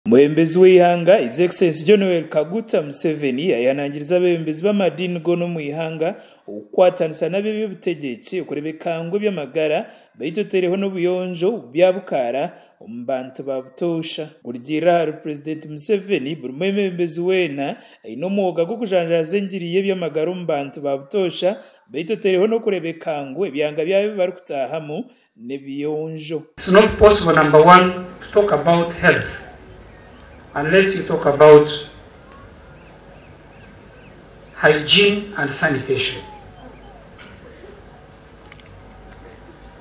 Muembezi w'ihanga His Excellency John Kaguta Museveni yanangiriza abembezi b'amadini gono mu ihanga ukwatanisa n'abibi butegetsi ukurebekangwe by'amagara bayitotereho n'ubuyonjo byabukara umbantu babutosha urgira President Museveni buri muembezi wena ino mwoga go kujanjaza ngiriye by'amagara umbantu babutosha bayitotereho no kurebekangwe byanga byabe bari kutahamu nebiyonjo. It's not possible, number one, to talk about health unless you talk about hygiene and sanitation.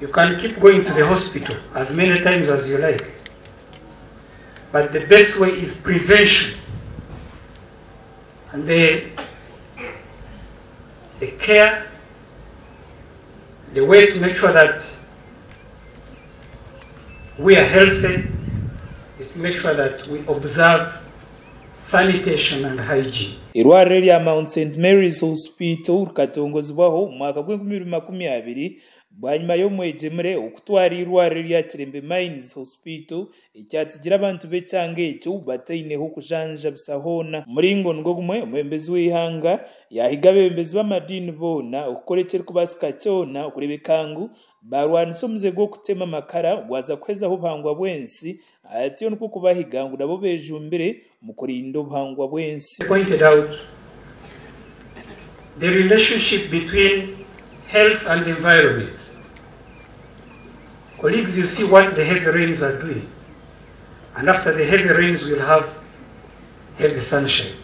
You can keep going to the hospital as many times as you like, but the best way is prevention. And the care, the way to make sure that we are healthy is to make sure that we observe sanitation and hygiene. Eirwariro ya Mt.St.Mary's Hospital rikatongozwaho umwaka w'2020 bwanyuma yo mwejemere okutwara Eirwariro ya Kirembe Mines Hospital icyatigira abantu becyange icyo bataineho kujanja bisahona muringo ngo gumwe umembezi w'ihanga yahiga bembezi b'amadini bona ukorekera kubasika cyona ukurebekangu barwanise omuzego kutema makara gwaza kweza ho bhangwa bwensi atiyo nuko kubahiga ngo nabo bejumbere mukurindo bhangwa bwensi. Pointed out the relationship between health and environment. Colleagues, you see what the heavy rains are doing, and after the heavy rains we'll have heavy sunshine.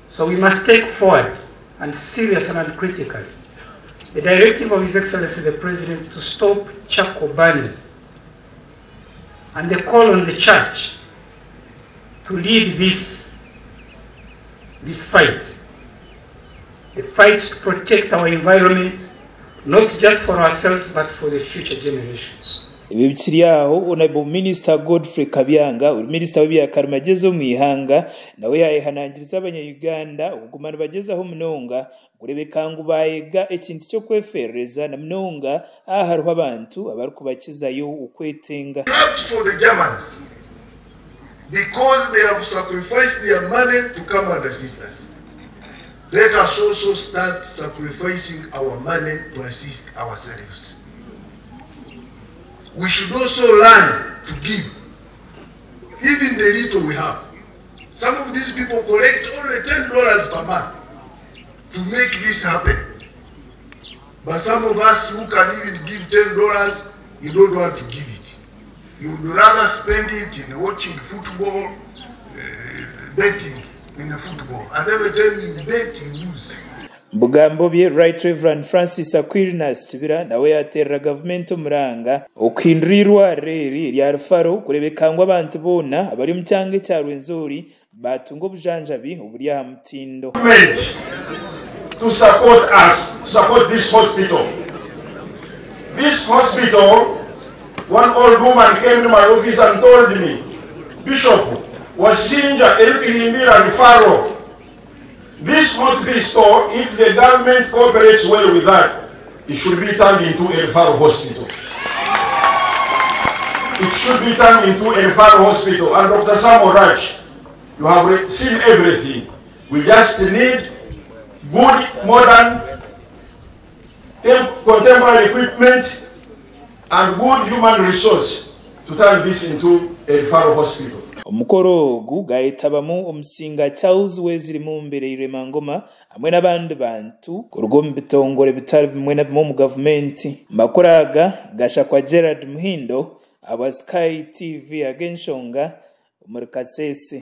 So we must take forward and seriously and critically the directive of His Excellency the President to stop charcoal burning and the call on the church to lead this fight. The fight to protect our environment, not just for ourselves but for the future generations. Ibi bikiri aho Honorable Minister Godfrey Kabyanga uri Minister w'ibyakarmagezo mu ihanga nawe yayihanangiriza abanya-Uganda ukugumana bagezaho munonga kurebekangu bayega ekintu cyo kwefereza na munonga aharuho abantu abari kubakizayo ukwetenga. For the Germans because they have sacrificed their money to come and assist us. Let us also start sacrificing our money to assist ourselves. We should also learn to give, even the little we have. Some of these people collect only $10 per month to make this happen. But some of us who can even give $10, you don't want to give it. You would rather spend it in watching football, betting in the football. And every time you bet, you lose. Bugambo bye Right Reverend Francis Aquinas Kibira nawe yaterera government umuranga okindrirwa reri rya rufaro kurebekangwa abantu bona abari mu cyange cya Rwenzori batungo bujanjabi uburiya mutindo to support us, to support this hospital. This hospital, one old woman came to my office and told me, Bishop was Sinja Elpihimbira Rufaro. This hospital, if the government cooperates well with that, it should be turned into a Rufaro hospital. It should be turned into a Rufaro hospital. And Dr. Samuel Raj, you have seen everything. We just need good, modern, contemporary equipment and good human resource to turn this into a Rufaro hospital. Omukoro ogu gayetabamu omusinga Charles weziri mu mbere iremangoma hamwe n'abandi bantu kurugo mu bitongore bitari bimwe na bimwe mu government makoraga gashakwa Gerard Muhindo aba Sky TV agenshonga muri Kasese.